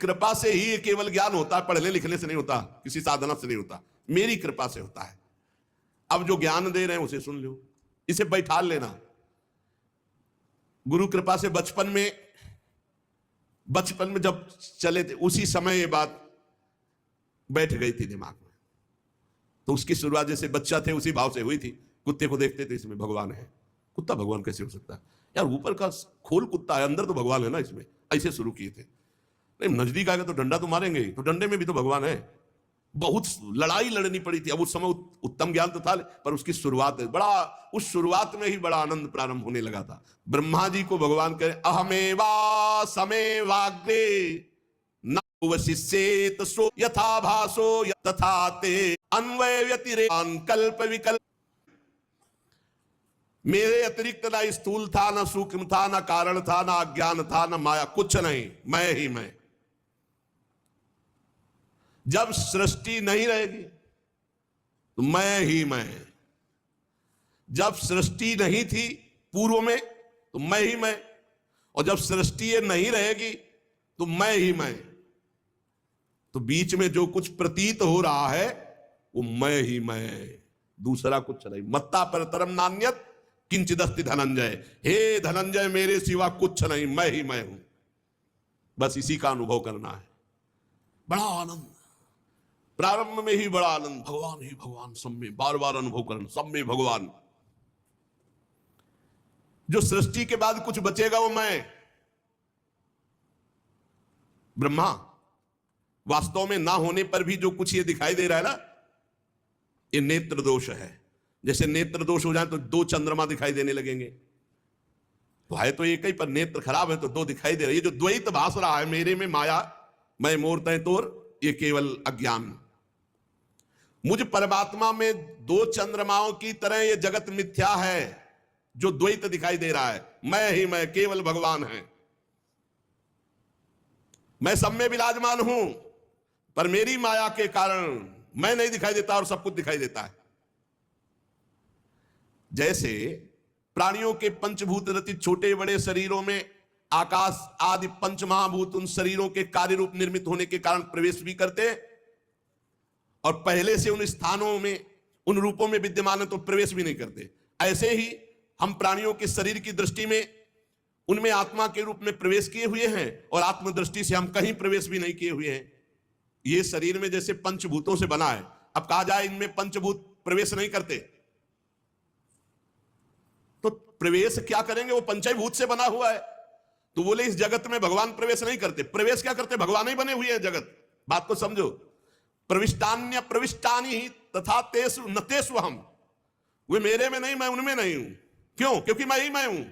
कृपा से ही ये केवल ज्ञान होता है, पढ़ने लिखने से नहीं होता, किसी साधना से नहीं होता, मेरी कृपा से होता है। अब जो ज्ञान दे रहे हैं उसे सुन लो, इसे बैठा लेना। गुरु कृपा से बचपन में जब चले थे उसी समय ये बात बैठ गई थी दिमाग में। तो उसकी शुरुआत जैसे बच्चा थे उसी भाव से हुई थी। कुत्ते को देखते थे इसमें भगवान है, कुत्ता भगवान कैसे हो सकता है यार, ऊपर का खोल कुत्ता है, अंदर तो भगवान है ना इसमें, ऐसे शुरू किए थे। नहीं नजदीक आ गए तो डंडा तो मारेंगे, तो डंडे में भी तो भगवान है। बहुत लड़ाई लड़नी पड़ी थी। अब उस समय उत्तम ज्ञान तो था, पर उसकी शुरुआत बड़ा, उस शुरुआत में ही बड़ा आनंद प्रारंभ होने लगा था। ब्रह्मा जी को भगवान कहे अहमेवा समेवाग्रे नवशिष्येत सो यथा भासो तथा ते अन्वय व्यतिरेक कल्प विकल्प। मेरे अतिरिक्त ना स्थूल था, ना सूक्ष्म था, ना कारण था, ना अज्ञान था, ना माया, कुछ नहीं, मैं ही मैं। जब सृष्टि नहीं रहेगी तो मैं ही मैं। जब सृष्टि नहीं थी पूर्व में तो मैं ही मैं, और जब सृष्टि नहीं रहेगी तो मैं ही मैं। तो बीच में जो कुछ प्रतीत हो रहा है वो मैं ही मैं, दूसरा कुछ नहीं। मत्ता परतरम नान्यत किंचिदस्ति धनंजय। हे धनंजय, मेरे सिवा कुछ नहीं, मैं ही मैं हूं। बस इसी का अनुभव करना है। बड़ा आनंद, प्रारंभ में ही बड़ा आनंद, भगवान ही भगवान, सब में बार बार अनुभव करना, सब में भगवान। जो सृष्टि के बाद कुछ बचेगा वो मैं। ब्रह्मा वास्तव में ना होने पर भी जो कुछ ये दिखाई दे रहा है ना, ये नेत्र दोष है। जैसे नेत्र दोष हो जाए तो दो चंद्रमा दिखाई देने लगेंगे, तो है तो एक ही, पर नेत्र खराब है तो दो दिखाई दे रहा है। ये जो द्वैत भास रहा है, मेरे में माया, मैं मोर तय तोर, ये केवल अज्ञान। मुझ परमात्मा में दो चंद्रमाओं की तरह ये जगत मिथ्या है, जो द्वैत दिखाई दे रहा है। मैं ही मैं, केवल भगवान है। मैं सब में विराजमान हूं, पर मेरी माया के कारण मैं नहीं दिखाई देता और सब कुछ दिखाई देता है। जैसे प्राणियों के पंचभूत रचित छोटे बड़े शरीरों में आकाश आदि पंच महाभूत उन शरीरों के कार्य रूप निर्मित होने के कारण प्रवेश भी करते हैं, और पहले से उन स्थानों में उन रूपों में विद्यमान है तो प्रवेश भी नहीं करते। ऐसे ही हम प्राणियों के शरीर की दृष्टि में उनमें आत्मा के रूप में प्रवेश किए हुए हैं, और आत्मदृष्टि से हम कहीं प्रवेश भी नहीं किए हुए हैं। ये शरीर में जैसे पंचभूतों से बना है, अब कहा जाए इनमें पंचभूत प्रवेश नहीं करते, तो प्रवेश क्या करेंगे? वो पंचभूत से बना हुआ है। तो बोले इस जगत में भगवान प्रवेश नहीं करते। प्रवेश क्या करते? भगवान ही बने हुए हैं जगत। बात को समझो। प्रविष्टान्य प्रविष्टानि तथा तेषु न तेषु हम। वे मेरे में नहीं, मैं उनमें नहीं हूं। क्यों? क्योंकि मैं ही मैं हूं।